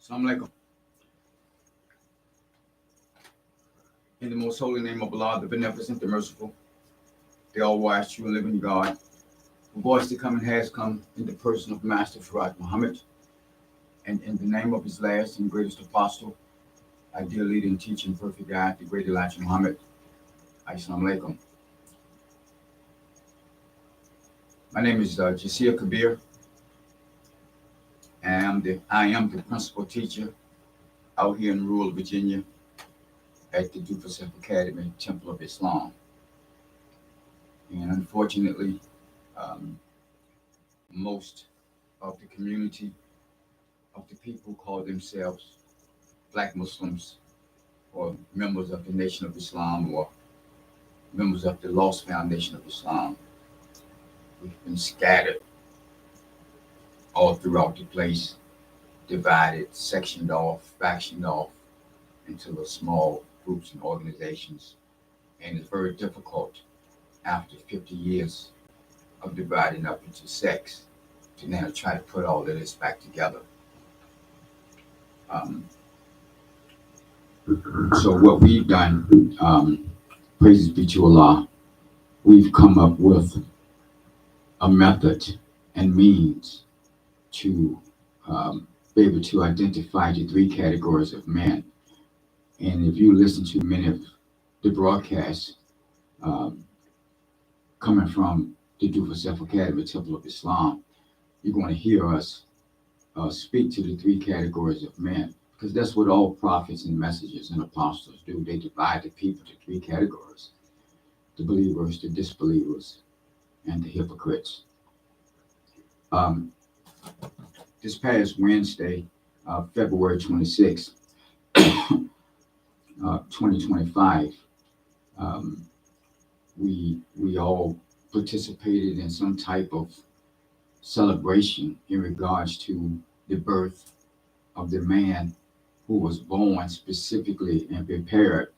Assalamu alaikum. In the most holy name of Allah, the beneficent, the merciful, the all-wise, true and living God, the voice that come and has come in the person of Master Farad Muhammad, and in the name of his last and greatest apostle, our dear leader and teacher and perfect guide, the great Elijah Muhammad. Assalamu alaikum. My name is Jasir Khabir, and I am the principal teacher out here in rural Virginia at the Dufus Academy Temple of Islam. And unfortunately, most of the community of the people who call themselves Black Muslims or members of the Nation of Islam or members of the Lost Foundation of Islam, we've been scattered all throughout the place, divided, sectioned off, factioned off into the small groups and organizations. And it's very difficult after 50 years of dividing up into sects to now try to put all of this back together. So what we've done, praises be to Allah, we've come up with a method and means to be able to identify the three categories of men. And if you listen to many of the broadcasts coming from the Dufus Academy Temple of Islam, you're going to hear us speak to the three categories of men, because that's what all prophets and messengers and apostles do. They divide the people to three categories: the believers, the disbelievers, and the hypocrites. This past Wednesday, February 26th, 2025, we all participated in some type of celebration in regards to the birth of the man who was born specifically and prepared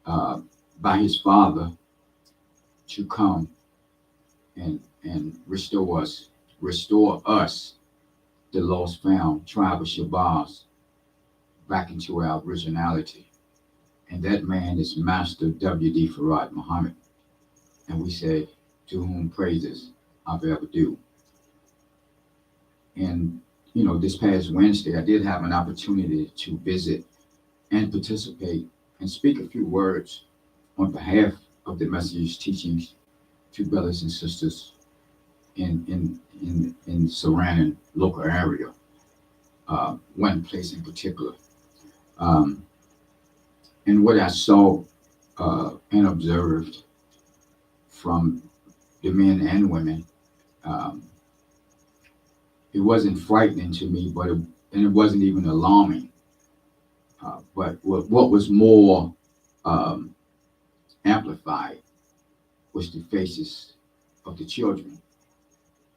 by his father to come and restore us, the lost found tribe of Shabazz, back into our originality. And that man is Master W.D. Farad Muhammad. And we say, to whom praises I've ever due. And, this past Wednesday, I did have an opportunity to visit and participate and speak a few words on behalf of the Messager's teachings to brothers and sisters in surrounding local area. One place in particular. And what I saw and observed from the men and women, it wasn't frightening to me, and it wasn't even alarming. But what was more amplified was the faces of the children,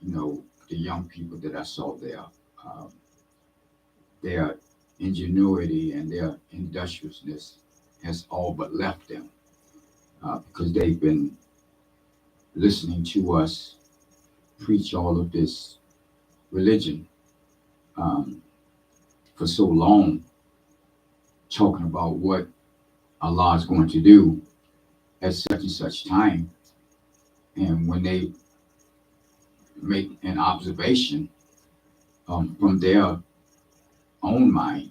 the young people that I saw there. Their ingenuity and their industriousness has all but left them because they've been listening to us preach all of this religion for so long, talking about what Allah is going to do at such and such time. And when they make an observation from their own mind,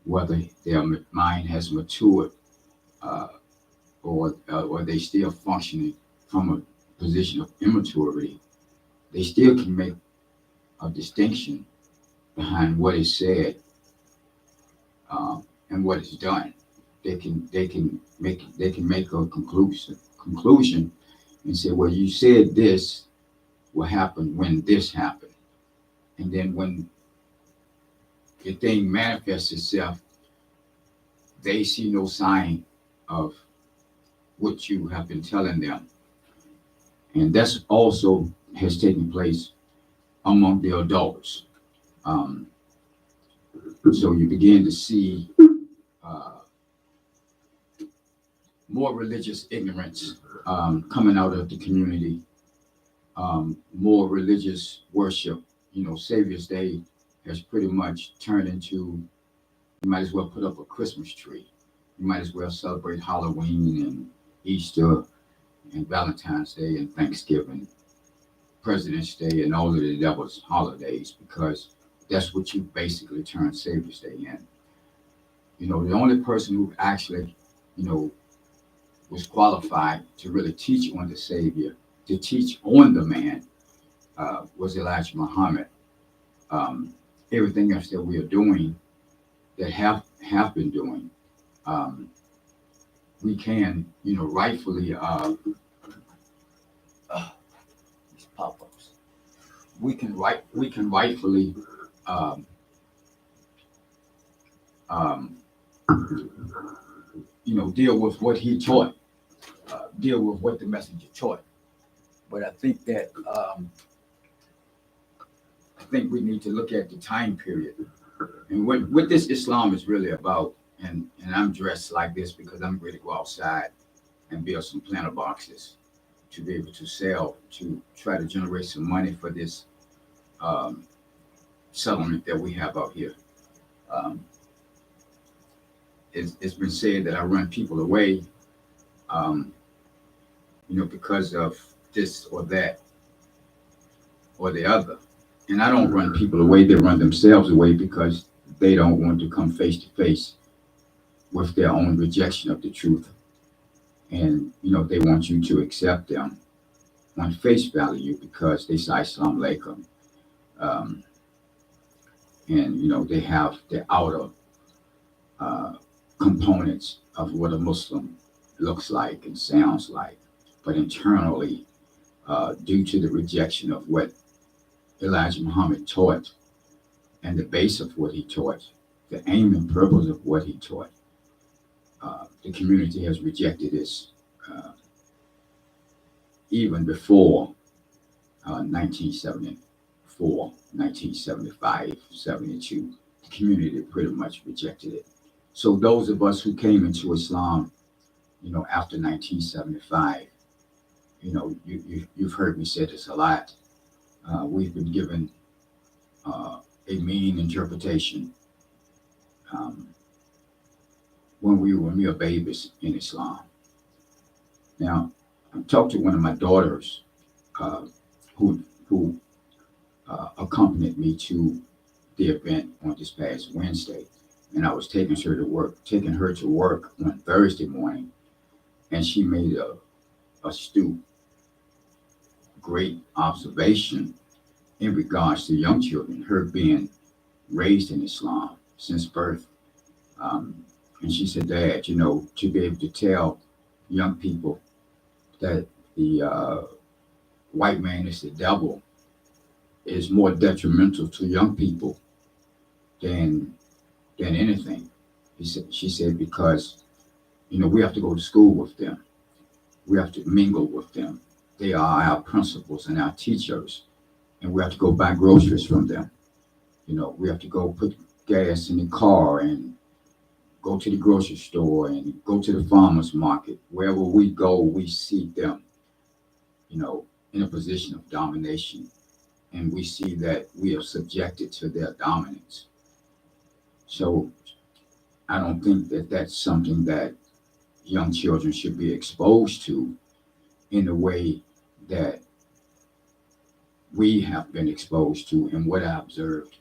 whether their mind has matured or they still functioning from a position of immaturity, they still can make a distinction behind what is said and what is done. They can make a conclusion and say, well, you said this will happen when this happened, and then when the thing manifests itself, they see no sign of what you have been telling them. And that's also has taken place among the adults. So you begin to see more religious ignorance coming out of the community, more religious worship. Savior's Day has pretty much turned into, you might as well put up a Christmas tree. You might as well celebrate Halloween and Easter and Valentine's Day and Thanksgiving, President's Day, and all of the devil's holidays, because that's what you basically turn Savior's Day in. The only person who actually, you know, was qualified to really teach on the Savior, to teach on the man, was Elijah Muhammad. Um, Everything else that we are doing, that have been doing, um, we can, rightfully, these pop-ups. We can rightfully, um, um, deal with what he taught, deal with what the messenger taught. But I think we need to look at the time period and what this Islam is really about. And I'm dressed like this because I'm ready to go outside and build some planter boxes to be able to sell, to try to generate some money for this um, settlement that we have out here. Um, it's been said that I run people away, um, because of this or that or the other. And I don't run people away, they run themselves away because they don't want to come face to face with their own rejection of the truth. And, they want you to accept them on face value because they say Islam Alaikum. Um, and, they have the outer uh, components of what a Muslim looks like and sounds like. But internally, due to the rejection of what Elijah Muhammad taught and the base of what he taught, the aim and purpose of what he taught, the community has rejected this even before 1974, 1975, 72. The community pretty much rejected it. So those of us who came into Islam, after 1975, you've heard me say this a lot. We've been given a mean interpretation um, when we were mere babies in Islam. Now, I talked to one of my daughters uh, who accompanied me to the event on this past Wednesday, and I was taking her to work on Thursday morning, and she made a astute, great observation in regards to young children, her being raised in Islam since birth. Um, and she said, Dad, to be able to tell young people that the white man is the devil is more detrimental to young people than anything. She said, because, we have to go to school with them. We have to mingle with them. They are our principals and our teachers. And we have to go buy groceries from them. We have to go put gas in the car and go to the grocery store and go to the farmer's market. Wherever we go, we see them, in a position of domination. And we see that we are subjected to their dominance. So I don't think that that's something that young children should be exposed to in the way that we have been exposed to and what I observed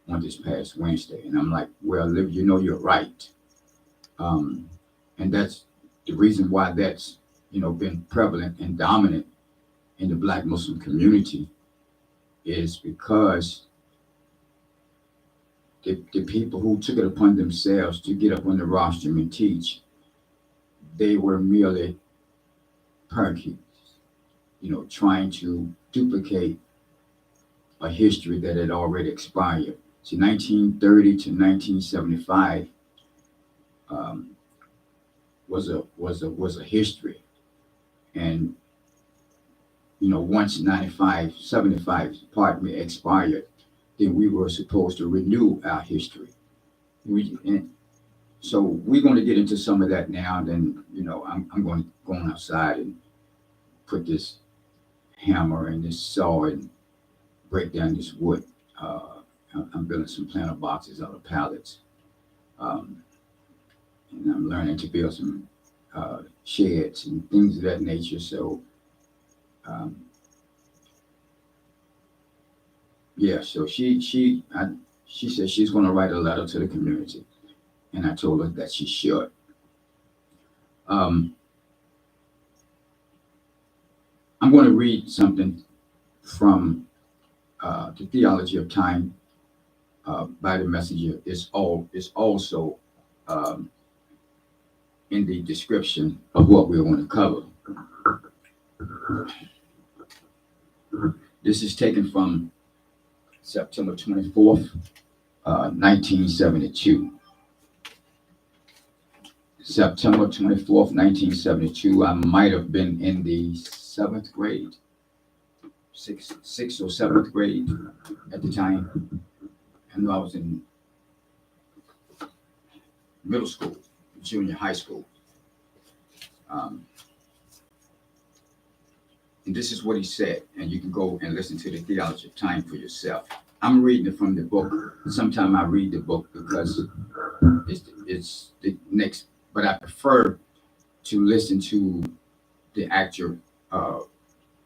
on this past Wednesday. And I'm like, well, Liv, you're right. Um, and that's the reason why that's, been prevalent and dominant in the Black Muslim community, is because the people who took it upon themselves to get up on the rostrum and teach, they were merely parakeets, trying to duplicate a history that had already expired. See, 1930 to 1975 was a history, and once 75 pardon me, expired, then we were supposed to renew our history. And so we're going to get into some of that now. Then I'm going to go on outside and put this hammer and this saw and break down this wood. I'm building some planter boxes out of pallets. And I'm learning to build some sheds and things of that nature. So, yeah, so she said she's going to write a letter to the community, and I told her that she should. I'm going to read something from the Theology of Time by the Messenger. It's also in the description of what we're going to cover. This is taken from September 24th, 1972. September 24th, 1972. I might have been in the seventh grade, sixth or seventh grade at the time. I know I was in middle school, junior high school. And this is what he said, and you can go and listen to the Theology of Time for yourself. I'm reading it from the book. Sometimes I read the book because it's the next, but I prefer to listen to the actual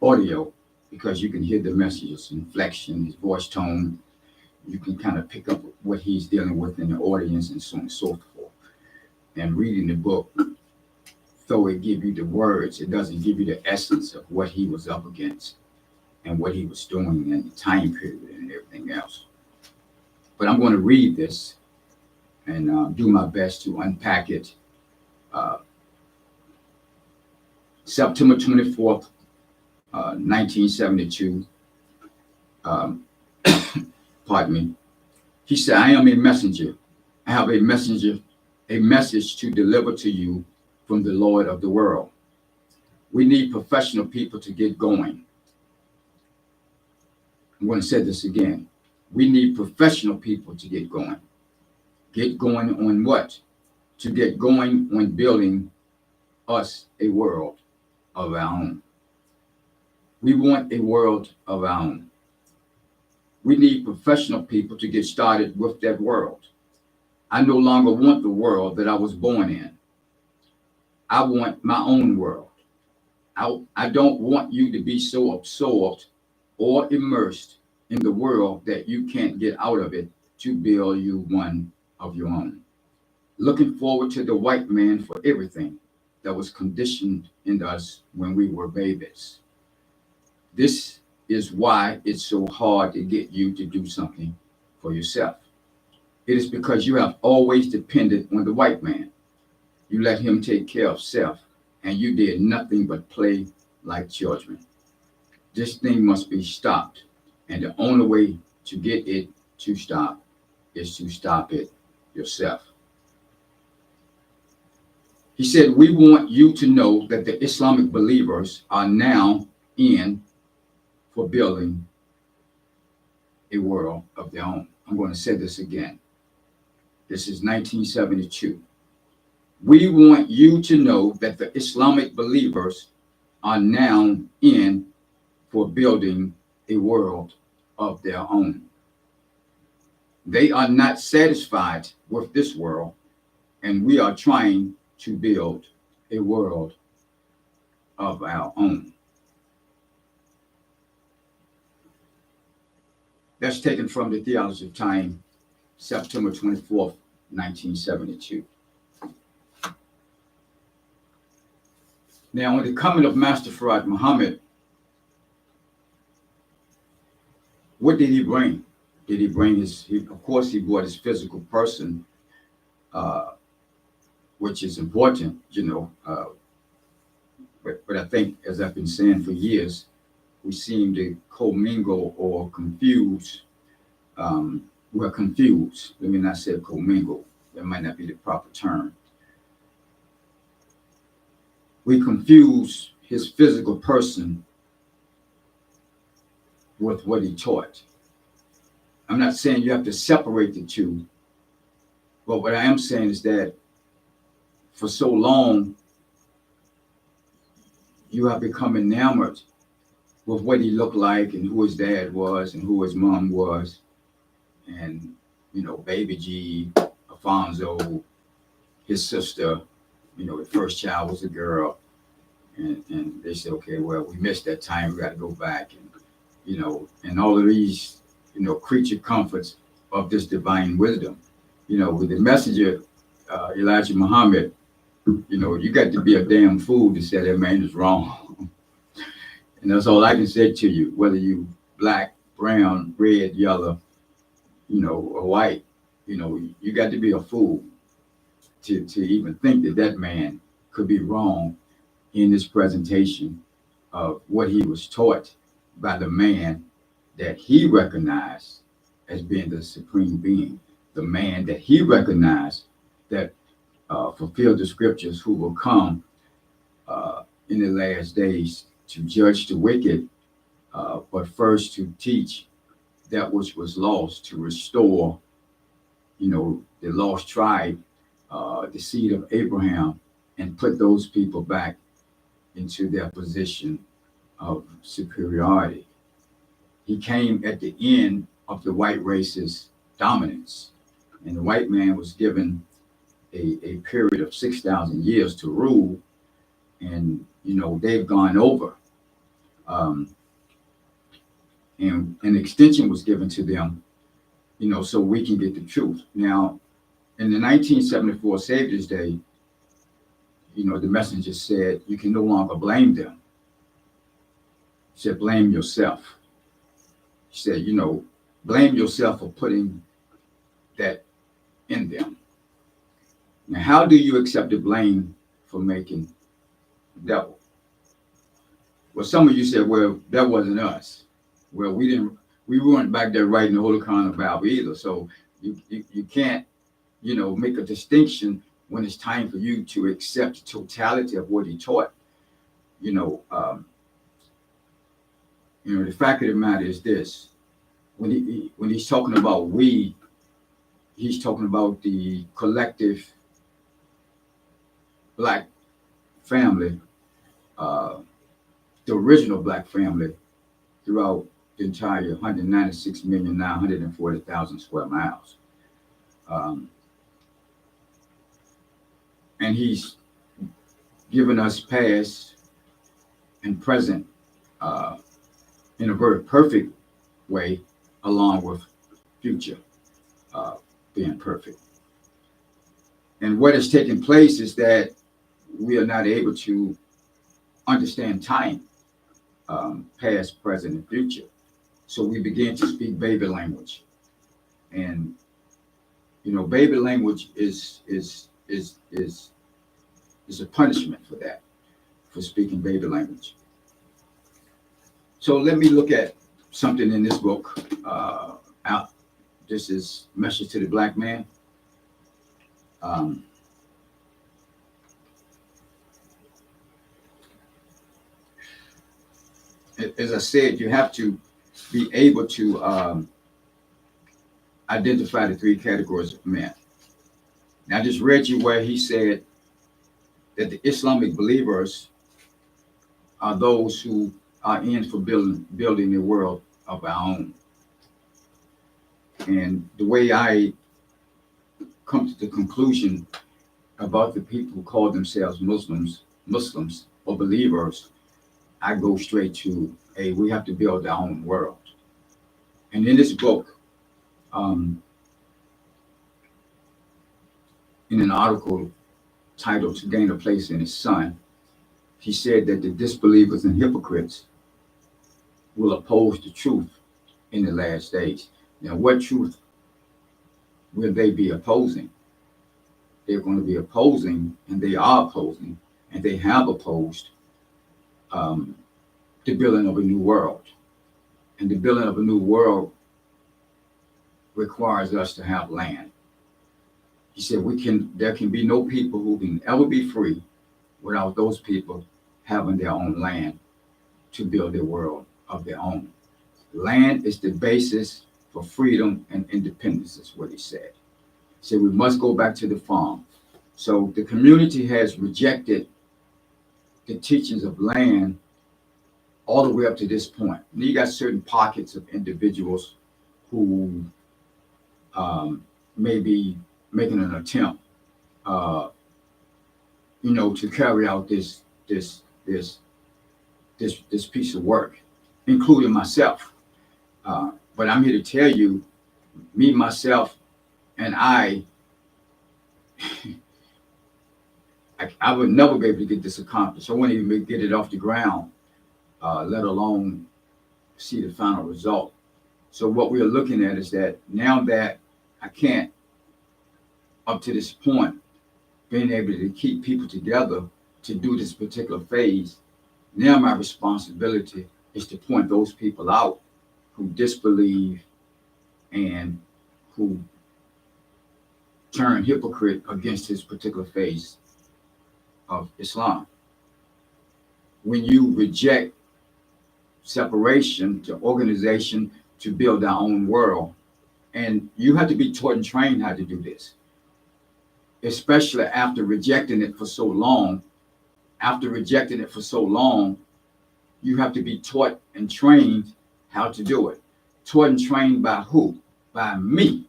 audio because you can hear the messages, inflection, his voice tone. You can kind of pick up what he's dealing with in the audience and so on and so forth. And reading the book, though it gives you the words, it doesn't give you the essence of what he was up against and what he was doing in the time period and everything else. But I'm going to read this and do my best to unpack it. September 24th, 1972. Pardon me. He said, I am a messenger. I have a message to deliver to you from the Lord of the world. We need professional people to get going. I'm going to say this again. We need professional people to get going. Get going on what? To get going on building us a world of our own. We want a world of our own. We need professional people to get started with that world. I no longer want the world that I was born in. I want my own world. I don't want you to be so absorbed or immersed in the world that you can't get out of it to build you one of your own. Looking forward to the white man for everything that was conditioned in us when we were babies. This is why it's so hard to get you to do something for yourself. It is because you have always depended on the white man. You let him take care of self, and you did nothing but play like children. This thing must be stopped, and the only way to get it to stop is to stop it yourself. He said, we want you to know that the Islamic believers are now in for building a world of their own. I'm going to say this again. This is 1972. We want you to know that the Islamic believers are now in for building a world of their own. They are not satisfied with this world, and we are trying to build a world of our own. That's taken from the Theology of Time, September 24th, 1972. Now, on the coming of Master Farad Muhammad, what did he bring? Did he bring of course, he brought his physical person, which is important, but I think, as I've been saying for years, we seem to commingle or confuse. We're confused. Let me not say commingle. That might not be the proper term. We confuse his physical person with what he taught. I'm not saying you have to separate the two, but what I am saying is that for so long, you have become enamored with what he looked like and who his dad was and who his mom was. and Baby G, Alfonso, his sister, the first child was a girl, and they said, okay, well, we missed that time, we got to go back, and all of these, creature comforts of this divine wisdom, with the messenger, Elijah Muhammad, you got to be a damn fool to say that man is wrong. And that's all I can say to you, whether you black, brown, red, yellow, or white, you got to be a fool to even think that that man could be wrong in this presentation of what he was taught by the man that he recognized as being the supreme being, the man that he recognized that fulfilled the scriptures, who will come in the last days to judge the wicked, but first to teach that which was lost, to restore, the lost tribe, the seed of Abraham, and put those people back into their position of superiority. He came at the end of the white race's dominance, and the white man was given a period of 6,000 years to rule, and they've gone over. And an extension was given to them, so we can get the truth. Now, in the 1974 Savior's Day, the messenger said, you can no longer blame them. He said, blame yourself. He said, blame yourself for putting that in them. Now, how do you accept the blame for making the devil? Well, some of you said, well, that wasn't us. Well, we weren't back there writing the Holy Quran Bible either. So you can't, make a distinction when it's time for you to accept the totality of what he taught. The fact of the matter is this: when he's talking about we, he's talking about the collective black family, the original black family throughout the entire 196,940,000 square miles. And he's given us past and present in a very perfect way, along with future being perfect. And what is taking place is that we are not able to understand time, past, present, and future. So we begin to speak baby language, and baby language is a punishment for that, for speaking baby language. So let me look at something in this book. This is Message to the Black Man. As I said, you have to be able to identify the three categories of men. Now, I just read you where he said that the Islamic believers are those who are in for building a world of our own. And the way I come to the conclusion about the people who call themselves Muslims or believers, I go straight to we have to build our own world. And in this book, in an article titled "To Gain a Place in His Son," he said that the disbelievers and hypocrites will oppose the truth in the last days. Now, what truth will they be opposing? They're going to be opposing, and they are opposing, and they have opposed the building of a new world. And the building of a new world requires us to have land. He said there can be no people who can ever be free without those people having their own land to build a world of their own. Land is the basis for freedom and independence, is what he said. He said we must go back to the farm. So the community has rejected the teachings of land all the way up to this point. And you got certain pockets of individuals who maybe making an attempt, uh, to carry out this this piece of work, including myself. But I'm here to tell you, me, myself, and I would never be able to get this accomplished. I wouldn't even get it off the ground, let alone see the final result. So what we're looking at is that now that I can't, up to this point, being able to keep people together to do this particular phase, now my responsibility is to point those people out who disbelieve and who turn hypocrite against this particular phase of Islam. When you reject separation to organization to build our own world, and you have to be taught and trained how to do this, especially after rejecting it for so long. After rejecting it for so long, you have to be taught and trained how to do it. Taught and trained by who? By me.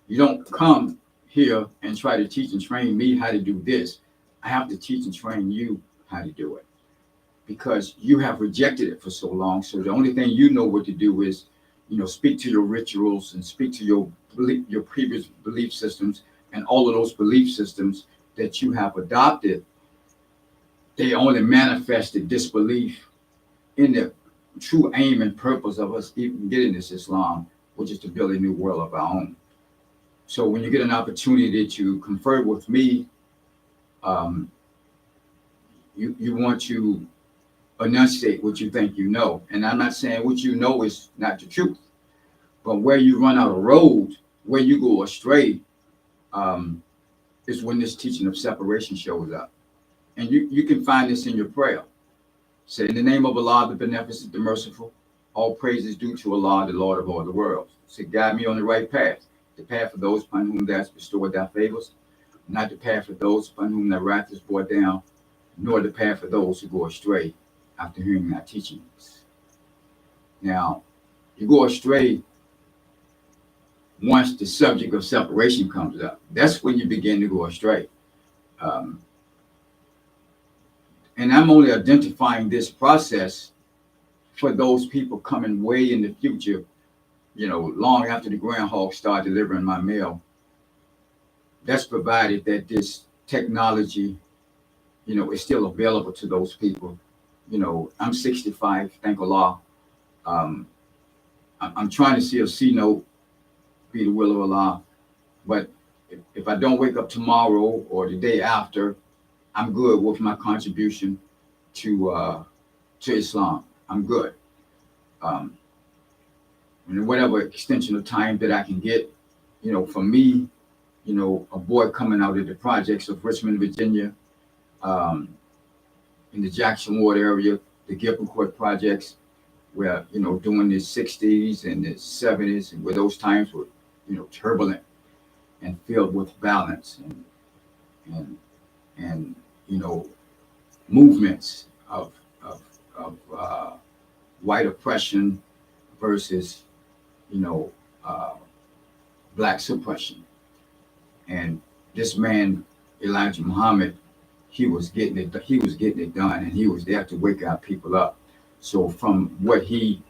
You don't come here and try to teach and train me how to do this. I have to teach and train you how to do it because you have rejected it for so long. So the only thing you know what to do is, speak to your rituals and speak to your previous belief systems, and all of those belief systems that you have adopted, they only manifested disbelief in the true aim and purpose of us even getting this Islam, which is to build a new world of our own. So when you get an opportunity to confer with me, you want to enunciate what you think you know. And I'm not saying what you know is not the truth, but where you run out of road, where you go astray, is when this teaching of separation shows up. And you can find this in your prayer. Say, in the name of Allah, the beneficent, the merciful, all praise is due to Allah, the Lord of all the worlds. Say, guide me on the right path, the path of those upon whom thou hast bestowed thy favors, not the path of those upon whom thy wrath is brought down, nor the path of those who go astray after hearing thy teachings. Now, you go astray once the subject of separation comes up. That's when you begin to go astray. And I'm only identifying this process for those people coming way in the future, long after the groundhog start delivering my mail. That's provided that this technology, is still available to those people. I'm 65, thank Allah. I'm trying to see a C note, be the will of Allah. But if I don't wake up tomorrow or the day after, I'm good with my contribution to Islam. I'm good. And whatever extension of time that I can get, for me, a boy coming out of the projects of Richmond, Virginia, in the Jackson Ward area, the Gilpin Court projects, where, during the 60s and the 70s, and where those times were, turbulent and filled with violence and movements of white oppression versus, black suppression. And this man, Elijah Muhammad, he was getting it done, and he was there to wake our people up. So from what he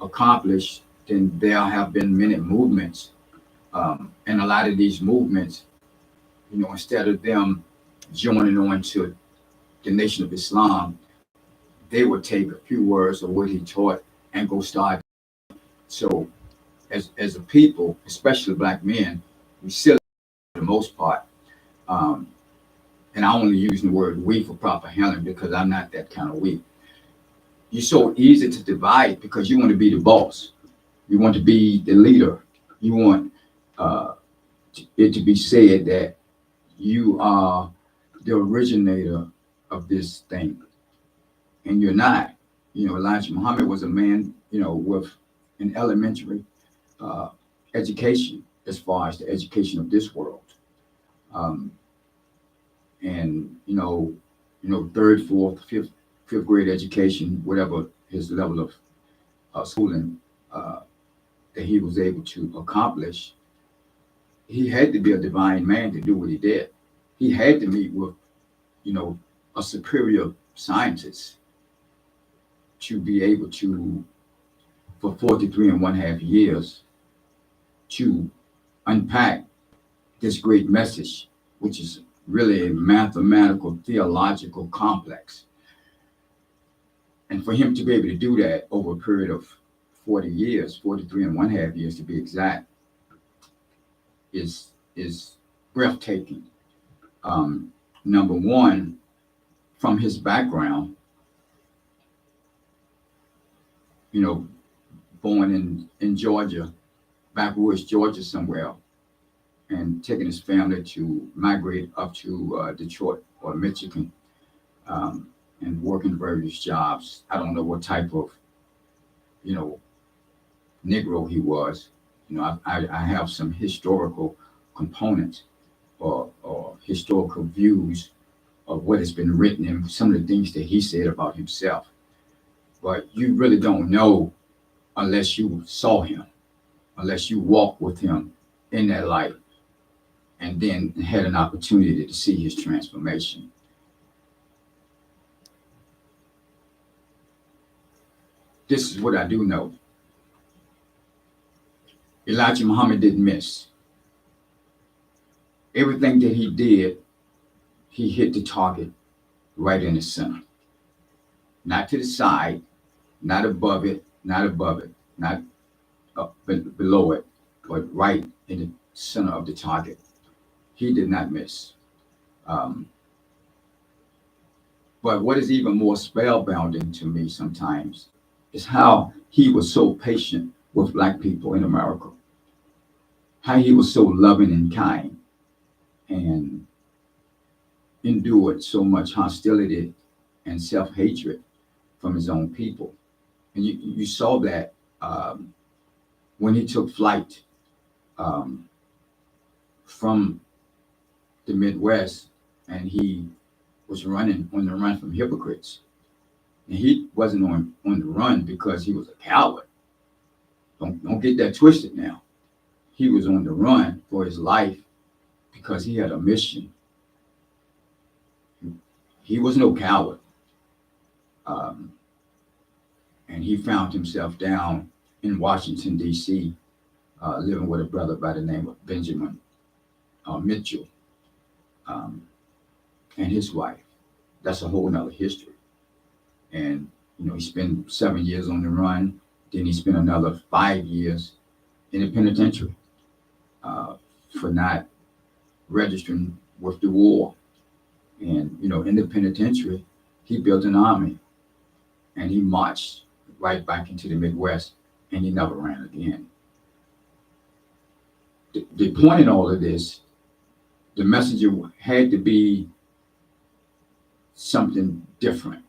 accomplished, then there have been many movements, and a lot of these movements, instead of them joining on to the Nation of Islam, they would take a few words of what he taught and go start. So as a people, especially black men, we still, for the most part, and I only use the word we for proper handling because I'm not that kind of we. You're so easy to divide because you want to be the boss. You want to be the leader. You want it to be said that you are the originator of this thing. And you're not. Elijah Muhammad was a man, with an elementary education as far as the education of this world. And, third, fourth, fifth grade education, whatever his level of schooling that he was able to accomplish, he had to be a divine man to do what he did. He had to meet with, you know, a superior scientist to be able to, for 43 and one half years, to unpack this great message, which is really a mathematical, theological complex. And for him to be able to do that over a period of 40 years, 43 and one half years to be exact, is breathtaking. Number one, from his background, you know, born in Georgia, backwoods Georgia somewhere, and taking his family to migrate up to Detroit or Michigan, and working various jobs. I don't know what type of, you know, Negro he was. You know, I have some historical components or historical views of what has been written and some of the things that he said about himself. But you really don't know unless you saw him, unless you walked with him in that light and then had an opportunity to see his transformation. This is what I do know. Elijah Muhammad didn't miss. Everything that he did, he hit the target right in the center. Not to the side, not above it, not up below it, but right in the center of the target. He did not miss. Um, but what is even more spellbinding to me sometimes is how he was so patient with Black people in America, how he was so loving and kind and endured so much hostility and self-hatred from his own people. And you saw that when he took flight um, from the Midwest and he was running on the run from hypocrites. And he wasn't on the run because he was a coward. Don't get that twisted now. He was on the run for his life because he had a mission. He was no coward. Um, and he found himself down in Washington, D.C., living with a brother by the name of Benjamin Mitchell, um, and his wife. That's a whole nother history. And, you know, he spent 7 years on the run. Then he spent another 5 years in the penitentiary for not registering with the war. And, you know, in the penitentiary, he built an army and he marched right back into the Midwest and he never ran again. The point in all of this, the messenger had to be something different.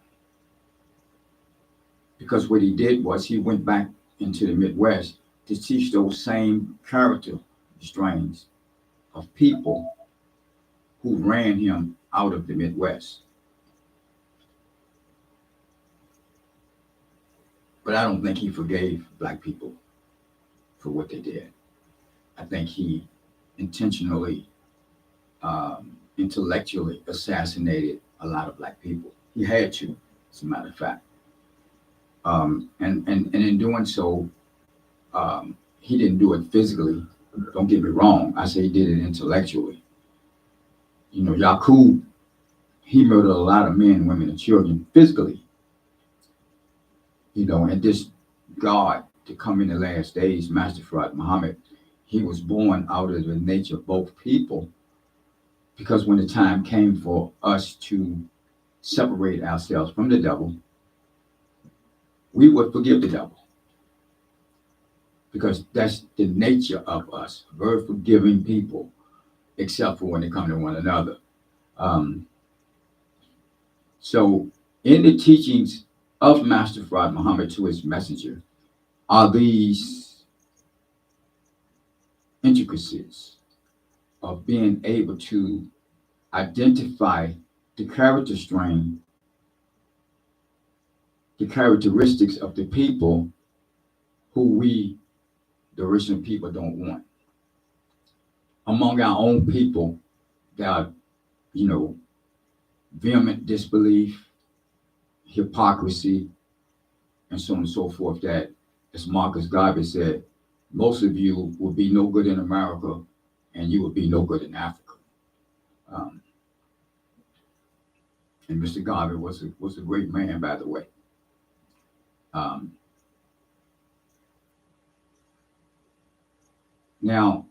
Because what he did was he went back into the Midwest to teach those same character strains of people who ran him out of the Midwest. But I don't think he forgave Black people for what they did. I think he intentionally, intellectually assassinated a lot of Black people. He had to, as a matter of fact. And in doing so, he didn't do it physically. Don't get me wrong. I say he did it intellectually. You know, Yaqub, he murdered a lot of men, women, and children physically. You know, and this God to come in the last days, Master Farad Muhammad, he was born out of the nature of both people, because when the time came for us to separate ourselves from the devil, we would forgive the devil, because that's the nature of us, very forgiving people, except for when they come to one another. So in the teachings of Master Farad Muhammad to his messenger are these intricacies of being able to identify the character strain, the characteristics of the people who we the original people don't want. Among our own people, there are, you know, vehement disbelief, hypocrisy, and so on and so forth, that, as Marcus Garvey said, most of you will be no good in America and you will be no good in Africa. Um, and Mr. Garvey was a great man, by the way. Um, now,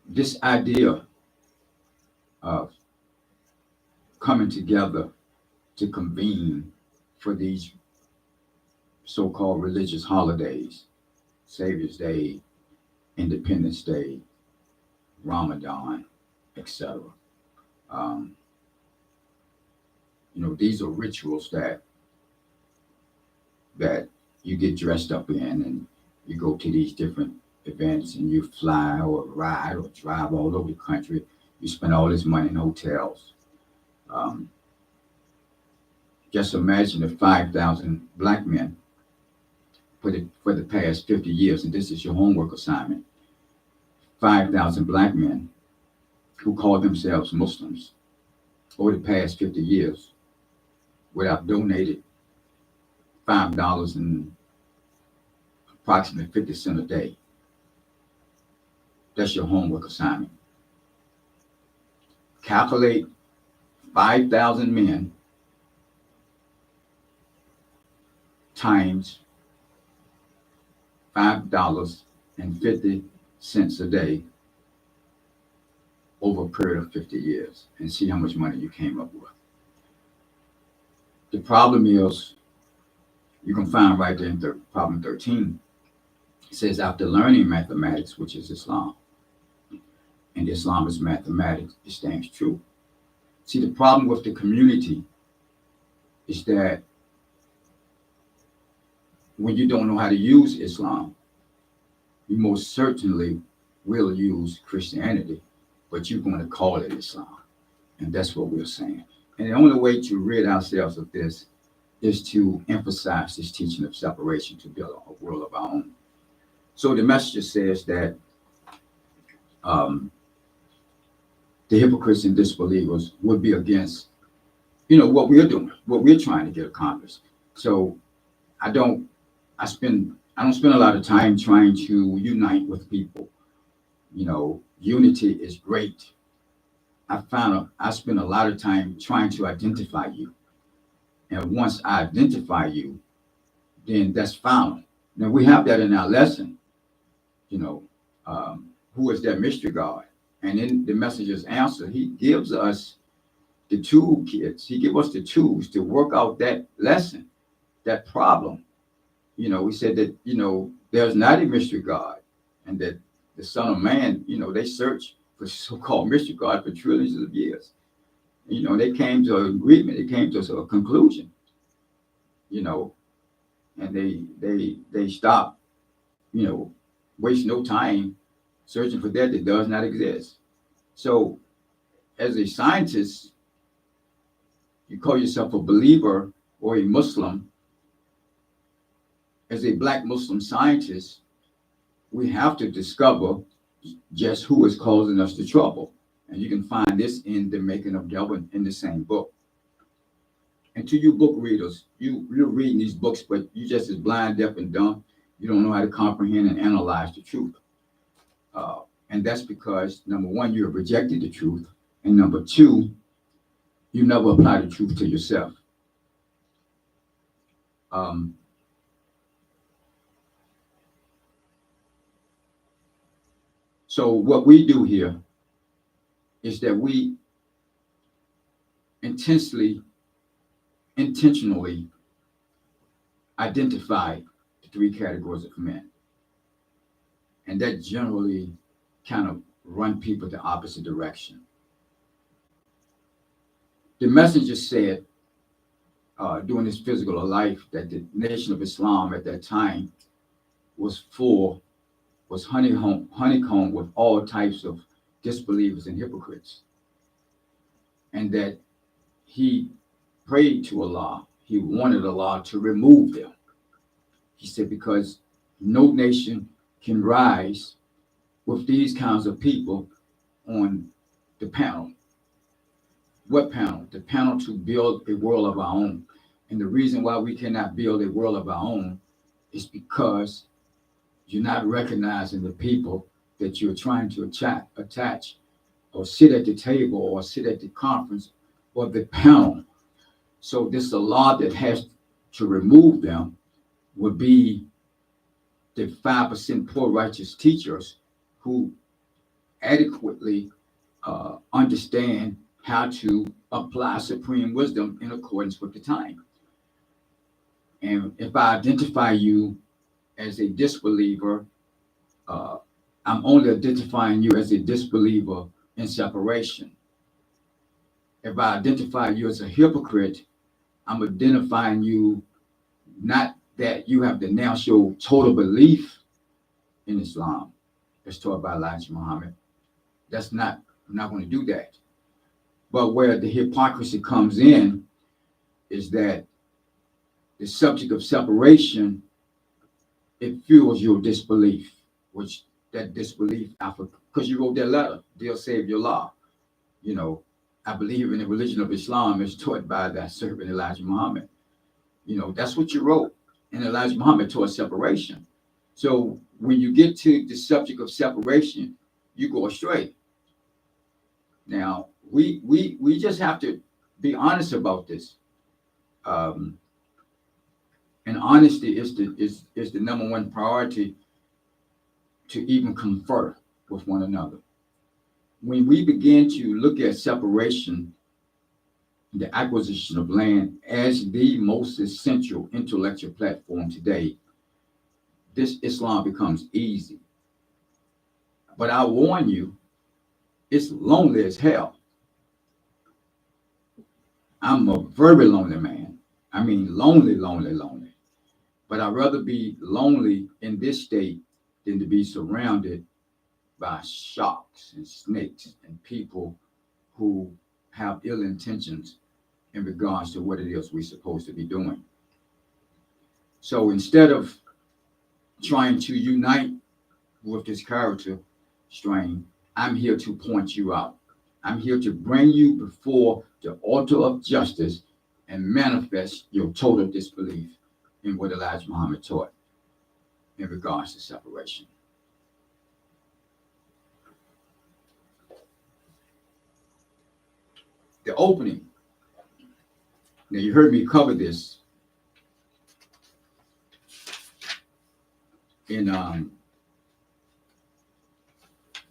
this idea of coming together to convene for these so-called religious holidays, Savior's Day, Independence Day, Ramadan, etc. Um, these are rituals that you get dressed up in, and you go to these different events, and you fly or ride or drive all over the country. You spend all this money in hotels. Um, just imagine if 5,000 black men for the past 50 years, and this is your homework assignment, 5,000 black men who call themselves Muslims over the past 50 years would have donated $5 and approximately 50 cents a day. That's your homework assignment. Calculate 5,000 men times $5.50 a day over a period of 50 years and see how much money you came up with. The problem is, you can find right there in problem 13, it says, after learning mathematics, which is Islam, and Islam is mathematics, it stands true. See, the problem with the community is that when you don't know how to use Islam, you most certainly will use Christianity, but you're going to call it Islam. And that's what we're saying. And the only way to rid ourselves of this is to emphasize this teaching of separation, to build a world of our own. So the message says that the hypocrites and disbelievers would be against, what we're doing, what we're trying to get accomplished. So I don't spend a lot of time trying to unite with people. Unity is great. I spend a lot of time trying to identify you. And once I identify you, then that's final. Now we have that in our lesson, who is that mystery God? And in the messenger's answer, he gives us the toolkits. He gives us the tools to work out that lesson, that problem. We said that, there's not a mystery God, and that the Son of Man, they search for so-called mystery God for trillions of years. They came to an agreement. They came to a conclusion, and they stopped, waste no time searching for that does not exist. So as a scientist, you call yourself a believer or a Muslim. As a black Muslim scientist, we have to discover just who is causing us the trouble. And you can find this in The Making of Devil in the same book. And to you book readers, you're reading these books, but you're just as blind, deaf, and dumb. You don't know how to comprehend and analyze the truth. And that's because, number one, you have rejected the truth. And number two, you never apply the truth to yourself. So what we do here is that we intentionally identify the three categories of men. And that generally kind of run people the opposite direction. The messenger said during his physical life that the nation of Islam at that time was honeycombed with all types of disbelievers and hypocrites. And that he prayed to Allah. He wanted Allah to remove them. He said, because no nation can rise with these kinds of people on the panel. What panel? The panel to build a world of our own. And the reason why we cannot build a world of our own is because you're not recognizing the people that you're trying to attach or sit at the table or sit at the conference or the panel. So this is a law that has to remove them would be the 5% poor righteous teachers who adequately understand how to apply supreme wisdom in accordance with the time. And if I identify you as a disbeliever, uh, I'm only identifying you as a disbeliever in separation. If I identify you as a hypocrite, I'm identifying you not that you have denounced your total belief in Islam as taught by Elijah Muhammad. That's not, I'm not going to do that. But where the hypocrisy comes in is that the subject of separation, it fuels your disbelief, which that disbelief, because you wrote that letter, dear Savior Allah, you know, I believe in the religion of Islam as taught by that servant Elijah Muhammad. You know, that's what you wrote. And Elijah Muhammad taught separation. So when you get to the subject of separation, you go astray. Now, we just have to be honest about this. And honesty is the number one priority to even confer with one another. When we begin to look at separation, the acquisition of land as the most essential intellectual platform today, this Islam becomes easy. But I warn you, it's lonely as hell. I'm a very lonely man. I mean, lonely, lonely, lonely. But I'd rather be lonely in this state than to be surrounded by sharks and snakes and people who have ill intentions in regards to what it is we're supposed to be doing. So instead of trying to unite with this character strain, I'm here to point you out. I'm here to bring you before the altar of justice and manifest your total disbelief in what Elijah Muhammad taught in regards to separation. The opening. Now, you heard me cover this in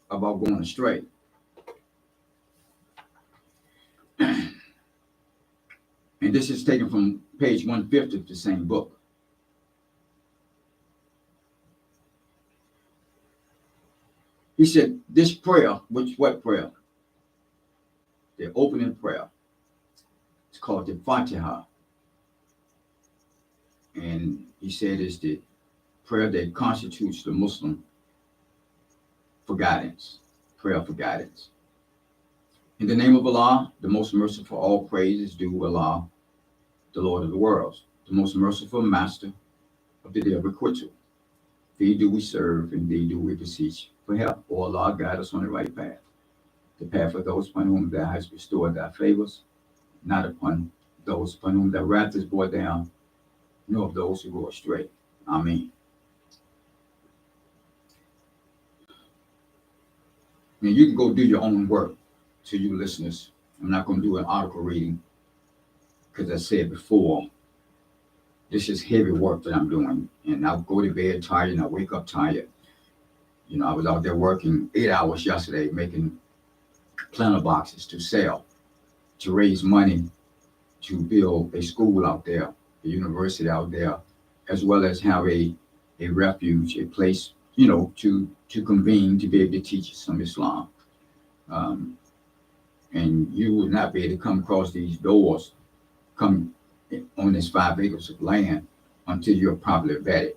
about going astray. And this is taken from page 150 of the same book. He said, this prayer, what prayer? The opening prayer. It's called the Fatiha. And he said it's the prayer that constitutes the Muslim for guidance, prayer for guidance. In the name of Allah, the most merciful, all praise is due Allah, the Lord of the worlds, the most merciful master of the day of requital. Thee do we serve, and thee do we beseech for help. O Allah, guide us on the right path, the path of those upon whom thou hast restored thy favors, not upon those upon whom thy wrath is brought down, nor of those who go astray. Amen. Now you can go do your own work to you listeners. I'm not going to do an article reading because I said before, this is heavy work that I'm doing. And I'll go to bed tired and I wake up tired. You know, I was out there working 8 hours yesterday making planter boxes to sell, to raise money, to build a school out there, a university out there, as well as have a refuge, a place, you know, to convene, to be able to teach some Islam. And you will not be able to come across these doors, come on this 5 acres of land until you're properly vetted.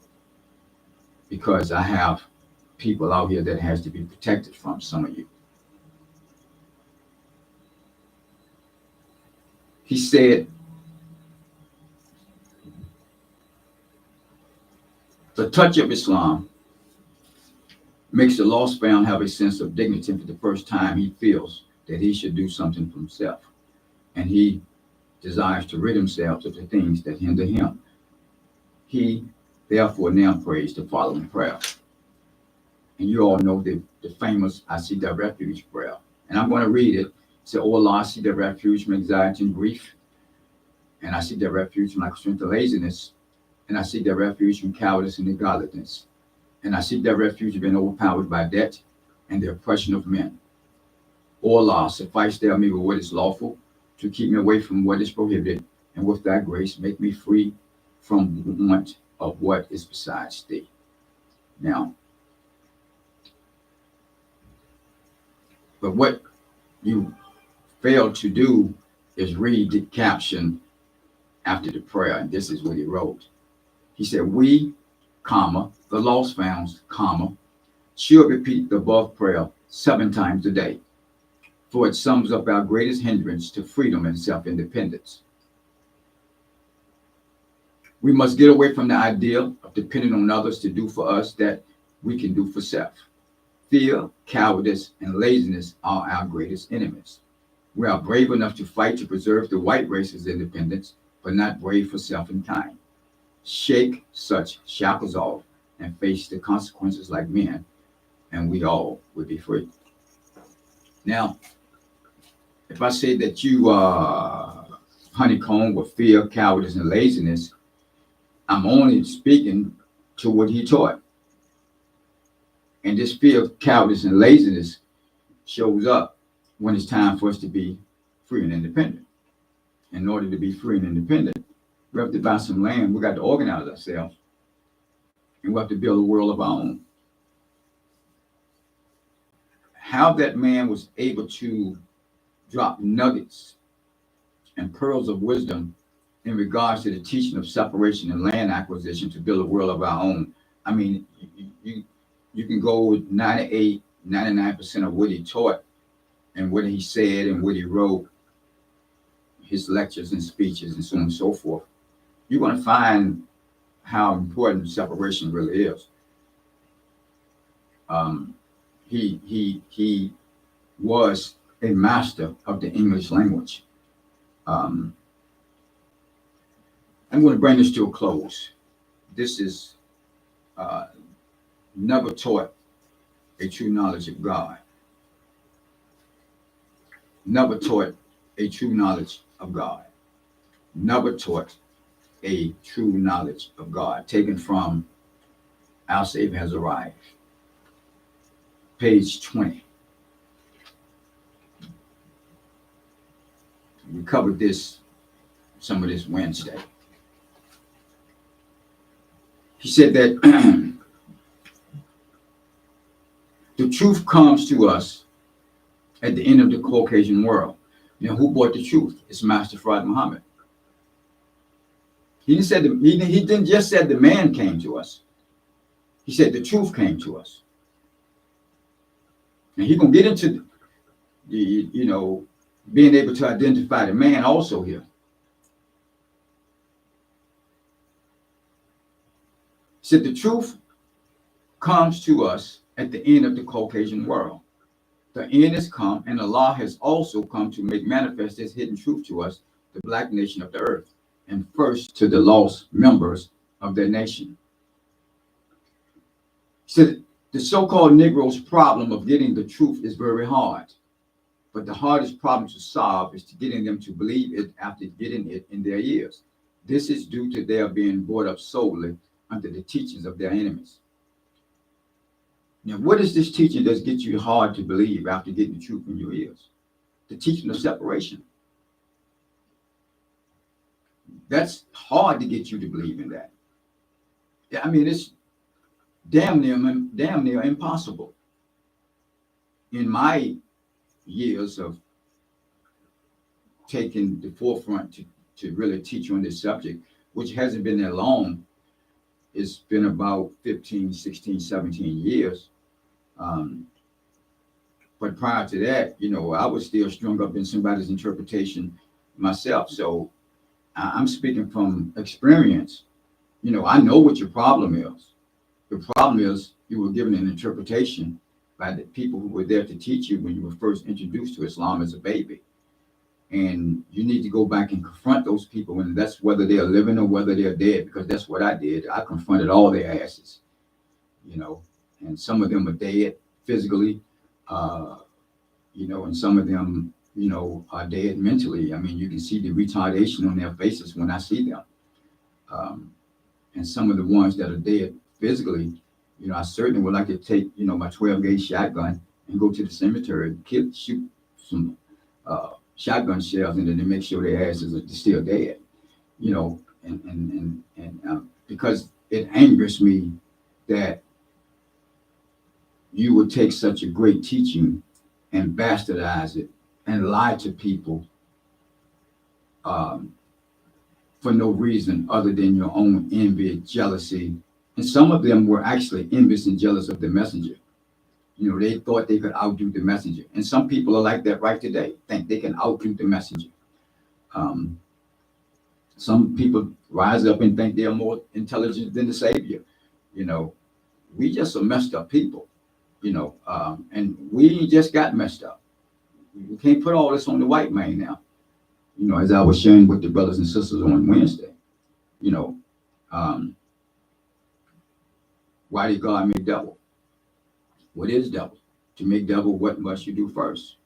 Because I have people out here that has to be protected from some of you. He said, the touch of Islam makes the lost found have a sense of dignity for the first time he feels that he should do something for himself. And he desires to rid himself of the things that hinder him. He therefore now prays the following prayer. And you all know the famous I seek thy refuge prayer. And I'm going to read it. It says, "O Allah, I seek thy refuge from anxiety and grief. And I seek thy refuge from lack of strength and laziness. And I seek thy refuge from cowardice and ungodliness. And I seek thy refuge from being overpowered by debt and the oppression of men. O Allah, suffice thou me with what is lawful, to keep me away from what is prohibited, and with thy grace make me free from want of what is besides thee." Now, but what you fail to do is read the caption after the prayer, and this is what he wrote. He said, "We, comma, the lost founds, comma, should repeat the above prayer 7 times a day, for it sums up our greatest hindrance to freedom and self-independence. We must get away from the idea of depending on others to do for us that we can do for self. Fear, cowardice, and laziness are our greatest enemies. We are brave enough to fight to preserve the white race's independence, but not brave for self and kind. Shake such shackles off and face the consequences like men, and we all will be free." Now, if I say that you are honeycombed with fear, cowardice, and laziness, I'm only speaking to what he taught. And this fear, cowardice, and laziness shows up when it's time for us to be free and independent. In order to be free and independent, we have to buy some land. We got to organize ourselves, and we have to build a world of our own. How that man was able to drop nuggets and pearls of wisdom in regards to the teaching of separation and land acquisition to build a world of our own. I mean, you can go with 98, 99% of what he taught and what he said and what he wrote, his lectures and speeches and so on and so forth. You're going to find how important separation really is. He was a master of the English language. I'm going to bring this to a close. This is never taught a true knowledge of God. Never taught a true knowledge of God. Never taught a true knowledge of God. Taken from Our Savior Has Arrived, page 20. We covered some of this Wednesday. He said that the truth comes to us at the end of the Caucasian world. You know, who brought the truth? It's Master Fard Muhammad. He didn't just say the man came to us. He said the truth came to us. And he's going to get into being able to identify the man also here. He said the truth comes to us at the end of the Caucasian world. The end has come, and Allah has also come to make manifest His hidden truth to us, the black nation of the earth, and first to the lost members of their nation. He said the so-called Negro's problem of getting the truth is very hard, but the hardest problem to solve is to getting them to believe it after getting it in their ears. This is due to their being brought up solely under the teachings of their enemies. Now, what is this teaching that gets you hard to believe after getting the truth in your ears? The teaching of separation. That's hard to get you to believe in that. I mean, it's damn near impossible. In my years of taking the forefront to really teach on this subject, which hasn't been that long, it's been about 15, 16, 17 years. But prior to that, I was still strung up in somebody's interpretation myself. So I'm speaking from experience. I know what your problem is. The problem is you were given an interpretation by the people who were there to teach you when you were first introduced to Islam as a baby. And you need to go back and confront those people, and that's whether they're living or whether they're dead, because that's what I did. I confronted all their asses, you know, and some of them are dead physically, uh, and some of them, are dead mentally. I mean, you can see the retardation on their faces when I see them. Um, and some of the ones that are dead physically, I certainly would like to take, my 12 gauge shotgun and go to the cemetery and shoot some shotgun shells in it and make sure their asses are still dead, and because it angers me that you would take such a great teaching and bastardize it and lie to people um, for no reason other than your own envy, jealousy. And some of them were actually envious and jealous of the messenger. They thought they could outdo the messenger. And some people are like that right today, think they can outdo the messenger. Um, some people rise up and think they are more intelligent than the savior. You know, we just are messed up people, and we just got messed up. We can't put all this on the white man now. As I was sharing with the brothers and sisters on Wednesday, you know, um, why did God make devil? What is devil? To make devil, what must you do first?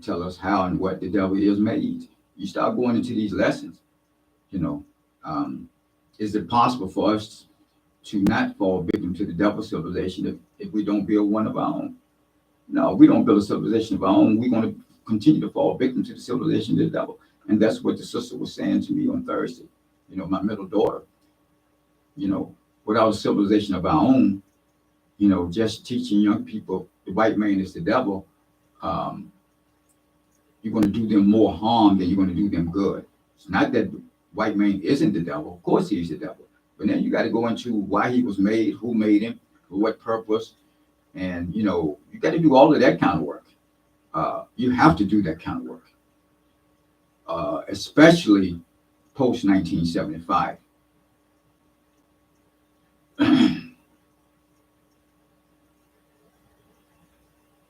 Tell us how and what the devil is made. You start going into these lessons, you know, um, is it possible for us to not fall victim to the devil civilization if we don't build one of our own? No, we don't build a civilization of our own. We're going to continue to fall victim to the civilization of the devil. And that's what the sister was saying to me on Thursday. My middle daughter, without a civilization of our own, just teaching young people the white man is the devil, um, you're going to do them more harm than you're going to do them good. It's not that the white man isn't the devil. Of course he's the devil. But then you got to go into why he was made, who made him, for what purpose. And, you got to do all of that kind of work. You have to do that kind of work, especially post 1975.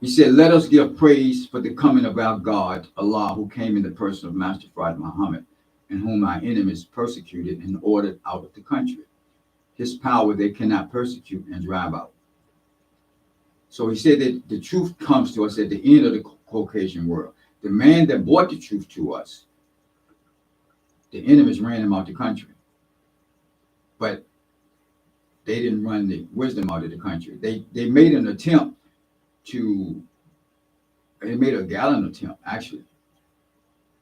He said, let us give praise for the coming of our God, Allah, who came in the person of Master Prophet Muhammad, and whom our enemies persecuted and ordered out of the country. His power they cannot persecute and drive out. So he said that the truth comes to us at the end of the Caucasian world. The man that brought the truth to us, the enemies ran him out the country. But they didn't run the wisdom out of the country. They made an attempt they made a gallant attempt, actually,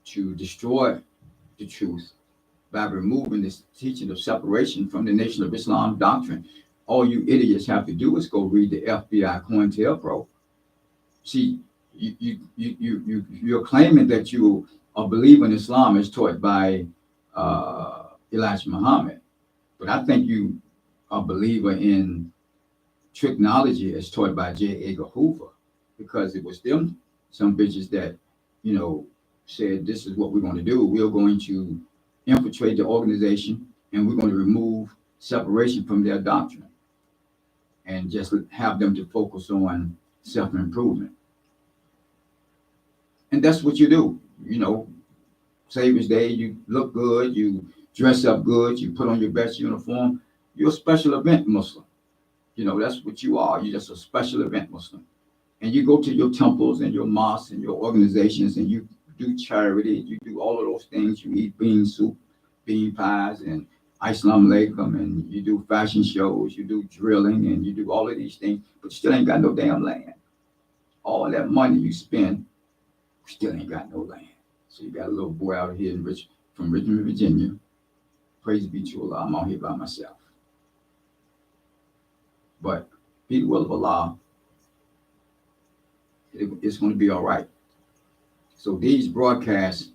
to destroy the truth by removing this teaching of separation from the Nation of Islam doctrine. All you idiots have to do is go read the FBI COINTELPRO. See, you're claiming that you are believing Islam as taught by Elijah Muhammad, but I think you are a believer in technology as taught by J. Edgar Hoover, because it was them, some bitches that, said, this is what we're going to do. We're going to infiltrate the organization and we're going to remove separation from their doctrine and just have them to focus on self-improvement. And that's what you do. Savior's Day, you look good, you dress up good, you put on your best uniform. You're a special event Muslim. That's what you are. You're just a special event Muslim. And you go to your temples and your mosques and your organizations and you do charity. You do all of those things. You eat bean soup, bean pies, and Islam alaikum, and you do fashion shows, you do drilling, and you do all of these things, but you still ain't got no damn land. All that money you spend, you still ain't got no land. So you got a little boy out here from Richmond, Virginia. Praise be to Allah, I'm out here by myself. But be the will of Allah, it's going to be all right. So these broadcasts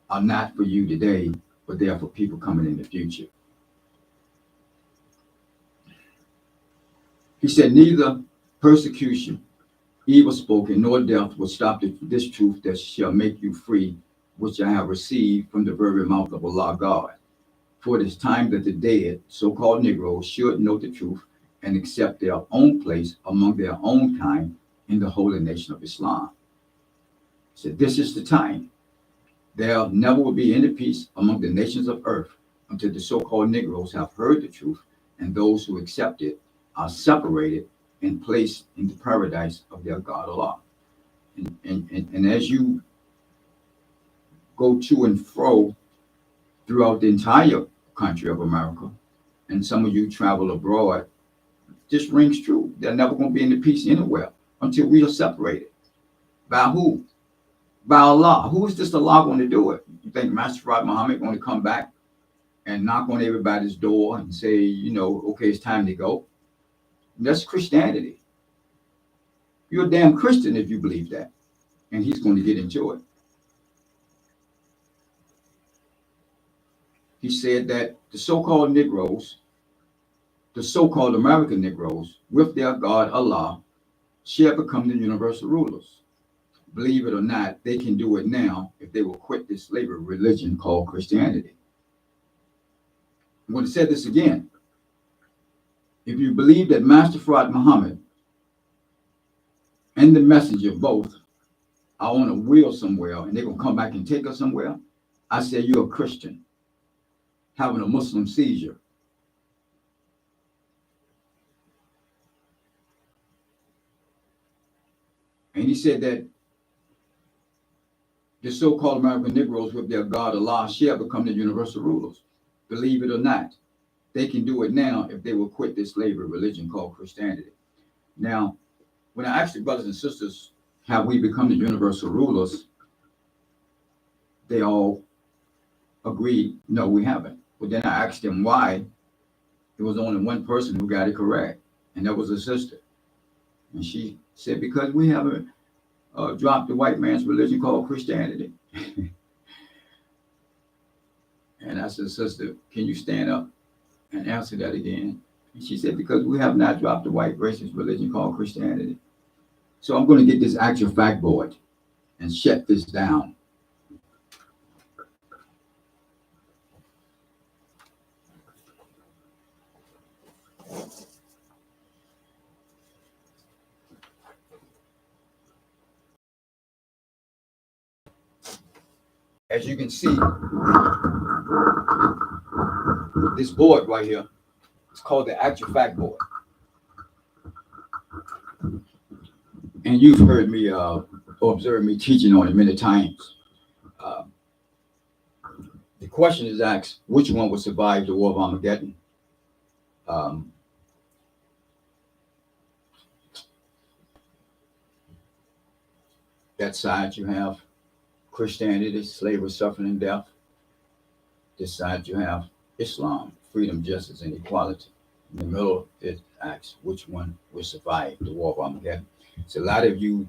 are not for you today, but they are for people coming in the future. He said, neither persecution, evil spoken, nor death will stop this truth that shall make you free, which I have received from the very mouth of Allah God. For it is time that the dead, so-called Negroes, should know the truth and accept their own place among their own kind in the holy nation of Islam. He said, this is the time. There never will be any peace among the nations of earth until the so-called Negroes have heard the truth, and those who accept it are separated and placed in the paradise of their God Allah. And as you go to and fro throughout the entire country of America, and some of you travel abroad, this rings true. There's never going to be any peace anywhere until we are separated. By who? By Allah. Who is this Allah going to do it? You think Master Prophet Muhammad going to come back and knock on everybody's door and say, okay, it's time to go? That's Christianity. You're a damn Christian if you believe that. And he's going to get into it. He said that the so-called Negroes, the so-called American Negroes, with their God Allah, shall become the universal rulers. Believe it or not, they can do it now if they will quit this slavery religion called Christianity. I'm going to say this again. If you believe that Master Prophet Muhammad and the messenger both are on a wheel somewhere and they're going to come back and take us somewhere, I say you're a Christian having a Muslim seizure. And he said that the so-called American Negroes with their God Allah shall become the universal rulers. Believe it or not, they can do it now if they will quit this slavery religion called Christianity. Now, when I asked the brothers and sisters, have we become the universal rulers? They all agreed, no, we haven't. But then I asked them why. There was only one person who got it correct, and that was a sister. And she said, because we haven't dropped the white man's religion called Christianity. And I said, sister, can you stand up and answer that again? And she said, because we have not dropped the white racist religion called Christianity. So I'm going to get this actual fact board and shut this down. As you can see, this board right here, it's called the actual fact board. And you've heard me or observed me teaching on it many times. The question is asked, which one will survive the war of Armageddon? That side you have Christianity, slavery, suffering, and death. This side you have Islam, freedom, justice, and equality. In the middle, it asks which one will survive the war of Armageddon. So a lot of you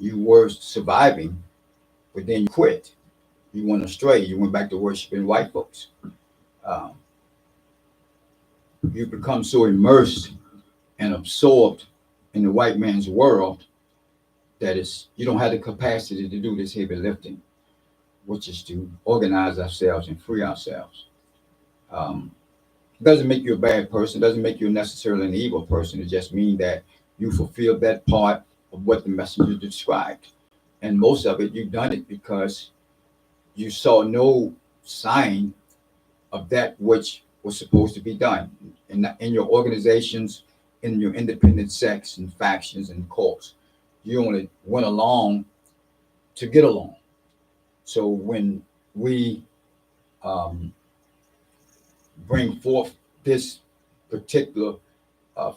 were surviving, but then you quit. You went astray. You went back to worshiping white folks. You become so immersed and absorbed in the white man's world that you don't have the capacity to do this heavy lifting, which is to organize ourselves and free ourselves. It doesn't make you a bad person. It doesn't make you necessarily an evil person. It just means that you fulfilled that part of what the messenger described. And most of it, you've done it because you saw no sign of that which was supposed to be done in your organizations, in your independent sects and factions and courts. You only went along to get along. So when we bring forth this particular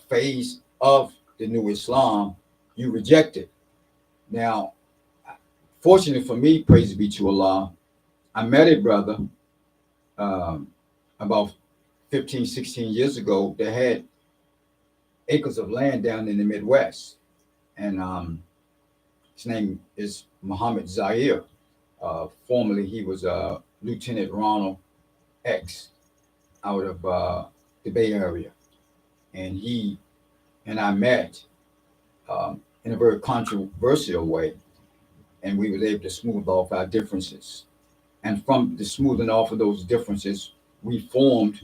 phase of the new Islam, you reject it. Now, fortunately for me, praise be to Allah, I met a brother about 15, 16 years ago that had acres of land down in the Midwest. And his name is Muhammad Jasir. Formerly, he was Lieutenant Ronald X out of the Bay Area. And he and I met in a very controversial way. And we were able to smooth off our differences. And from the smoothing off of those differences, we formed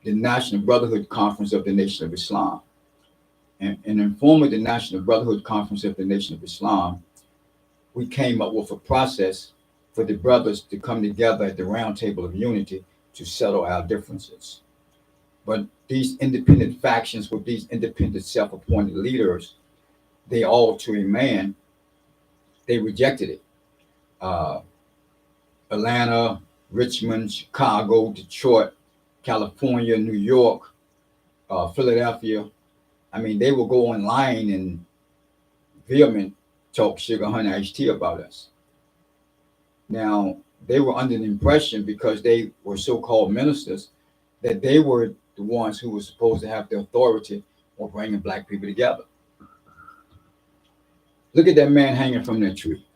the National Brotherhood Conference of the Nation of Islam. And in forming the National Brotherhood Conference of the Nation of Islam, we came up with a process for the brothers to come together at the round table of unity to settle our differences. But these independent factions with these independent self-appointed leaders, they all to a man, they rejected it. Uh, Atlanta, Richmond, Chicago, Detroit, California, New York, Philadelphia. I mean, they will go online and vehement talk sugar, honey, iced tea about us. Now, they were under the impression because they were so-called ministers that they were the ones who were supposed to have the authority of bringing black people together. Look at that man hanging from that tree.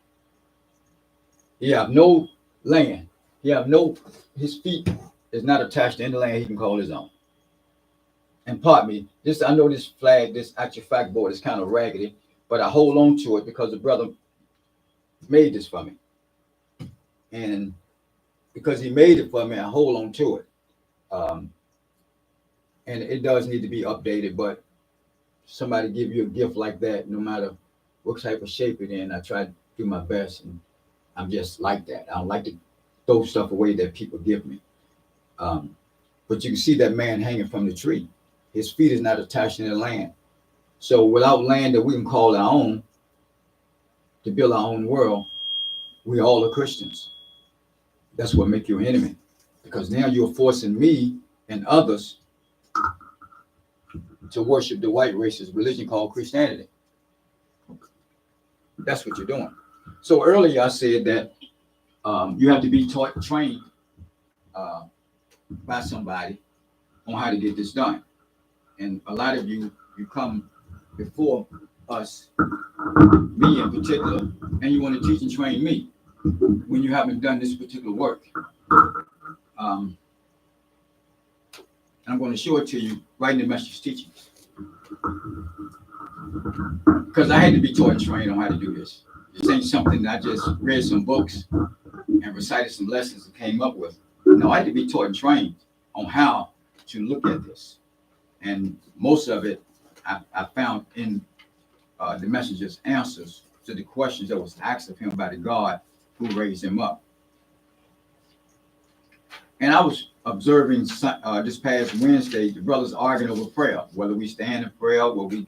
He have no land. He have no, his feet is not attached to any land he can call his own. And pardon me, this, I know this flag, this actual fact board is kind of raggedy, but I hold on to it because the brother made this for me. And because he made it for me, I hold on to it. And it does need to be updated, but somebody give you a gift like that, no matter what type of shape it in, I try to do my best. And I'm just like that. I don't like to throw stuff away that people give me. But you can see that man hanging from the tree. His feet is not attached to the land. So without land that we can call our own, to build our own world, we all are Christians. That's what makes you an enemy. Because now you're forcing me and others to worship the white race's religion called Christianity. That's what you're doing. So earlier I said that you have to be taught, trained by somebody on how to get this done. And a lot of you come before us, me in particular, and you want to teach and train me when you haven't done this particular work. I'm going to show it to you right in the message teachings. Because I had to be taught and trained on how to do this. This ain't something that I just read some books and recited some lessons and came up with. No, I had to be taught and trained on how to look at this. And most of it I found in the messenger's answers to the questions that was asked of him by the God who raised him up. And I was observing this past Wednesday, the brothers arguing over prayer, whether we stand in prayer, whether we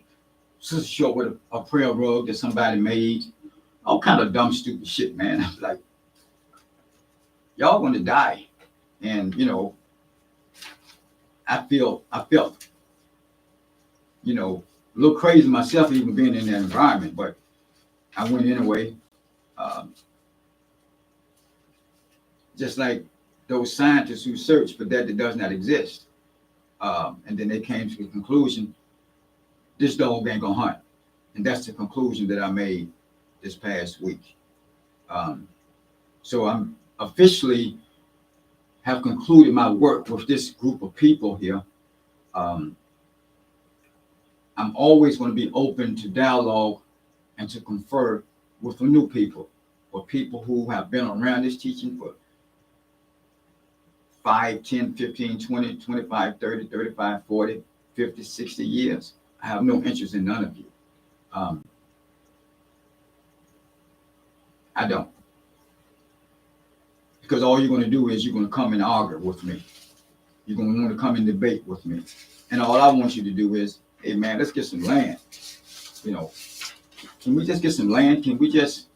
sister show with a prayer rug that somebody made, all kind of dumb, stupid shit, man. I was like, y'all gonna die. And you know, I felt, you know, a little crazy myself even being in that environment, but I went anyway. Just like those scientists who search for that does not exist. And then they came to the conclusion, this dog ain't gonna hunt. And that's the conclusion that I made this past week. So I'm officially have concluded my work with this group of people here. I'm always going to be open to dialogue and to confer with new people, or people who have been around this teaching for 5, 10, 15, 20, 25, 30, 35, 40, 50, 60 years. I have no interest in none of you. I don't. Because all you're going to do is you're going to come and argue with me. You're going to want to come and debate with me. And all I want you to do is, hey, man, let's get some land. You know, can we just get some land? Can we just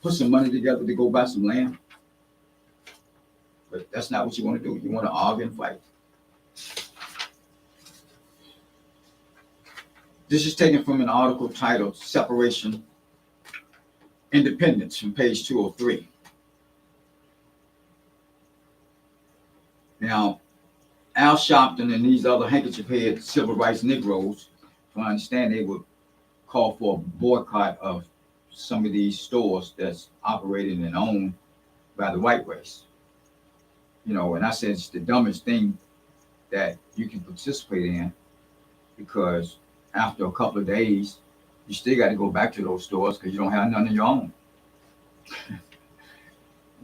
put some money together to go buy some land? But that's not what you want to do. You want to argue and fight. This is taken from an article titled Separation, Independence from page 203. Now, Al Sharpton and these other handkerchief-head civil rights Negroes, from I understand, they would call for a boycott of some of these stores that's operated and owned by the white race. You know, and I said it's the dumbest thing that you can participate in, because after a couple of days, you still got to go back to those stores because you don't have none of your own.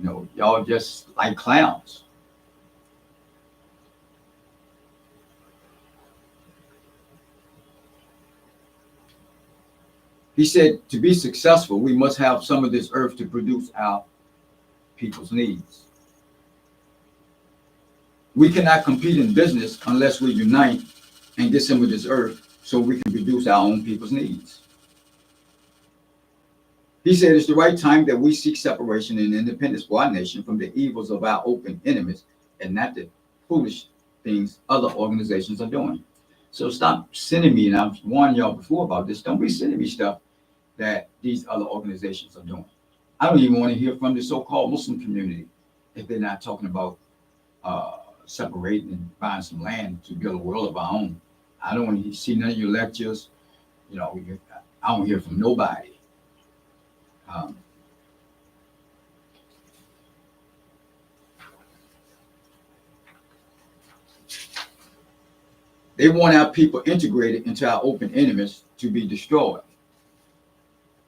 Y'all just like clowns. He said, to be successful, we must have some of this earth to produce our people's needs. We cannot compete in business unless we unite and get some of this earth so we can produce our own people's needs. He said it's the right time that we seek separation and independence for our nation from the evils of our open enemies and not the foolish things other organizations are doing. So stop sending me, and I've warned y'all before about this, don't be sending me stuff that these other organizations are doing. I don't even want to hear from the so-called Muslim community if they're not talking about separating and buying some land to build a world of our own. I don't want to see none of your lectures. I don't hear from nobody. They want our people integrated into our open enemies to be destroyed.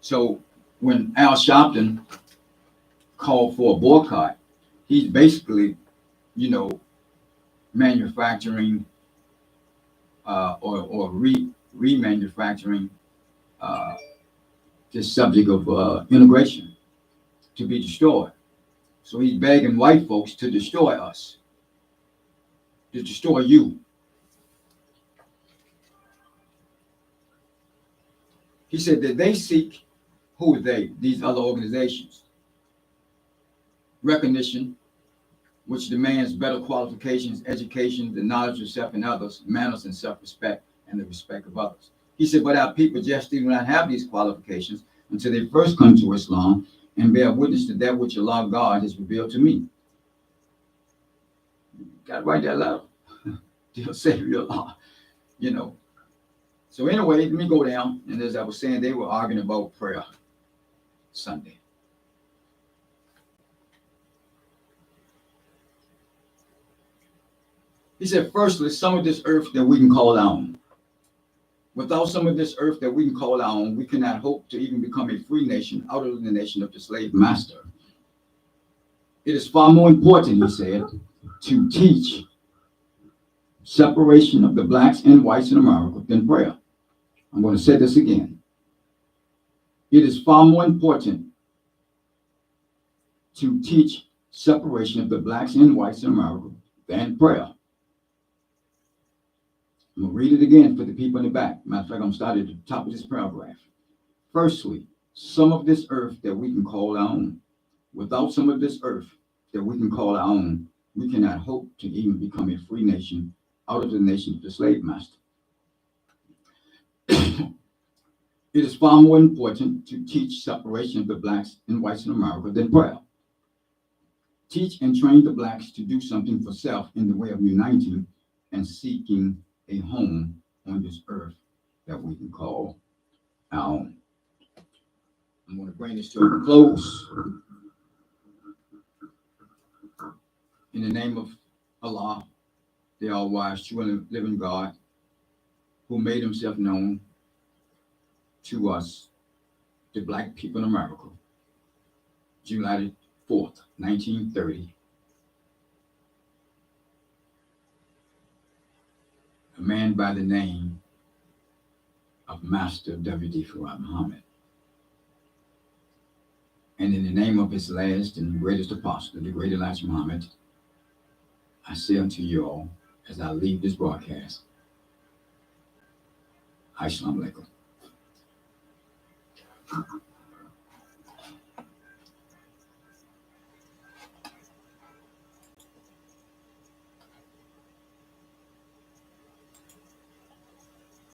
So when Al Sharpton called for a boycott, he's basically, manufacturing or remanufacturing this subject of integration to be destroyed. So he's begging white folks to destroy us, to destroy you. He said that they seek, who are they? These other organizations. Recognition, which demands better qualifications, education, the knowledge of self and others, manners and self-respect, and the respect of others. He said, but our people just do not have these qualifications until they first come to Islam and bear witness to that which Allah God has revealed to me. You got to write that letter. Dear Savior Allah, So anyway, let me go down. And as I was saying, they were arguing about prayer Sunday. He said, firstly, some of this earth that we can call our own. Without some of this earth that we can call our own, we cannot hope to even become a free nation out of the nation of the slave master. It is far more important, he said, to teach separation of the blacks and whites in America than prayer. I'm going to say this again. It is far more important to teach separation of the blacks and whites in America than prayer. I'm going to read it again for the people in the back. Matter of fact, I'm starting at the top of this paragraph. Firstly, some of this earth that we can call our own. Without some of this earth that we can call our own, we cannot hope to even become a free nation out of the nation of the slave master. It is far more important to teach separation of the blacks and whites in America than prayer. Teach and train the blacks to do something for self in the way of uniting and seeking a home on this earth that we can call our own. I'm going to bring this to a close. In the name of Allah, the all-wise, true and living God, who made himself known to us, the black people in America, July 4th, 1930. A man by the name of Master W.D. Farad Muhammad. And in the name of his last and greatest apostle, the great Elijah Muhammad, I say unto you all, as I leave this broadcast, Assalamu alaikum.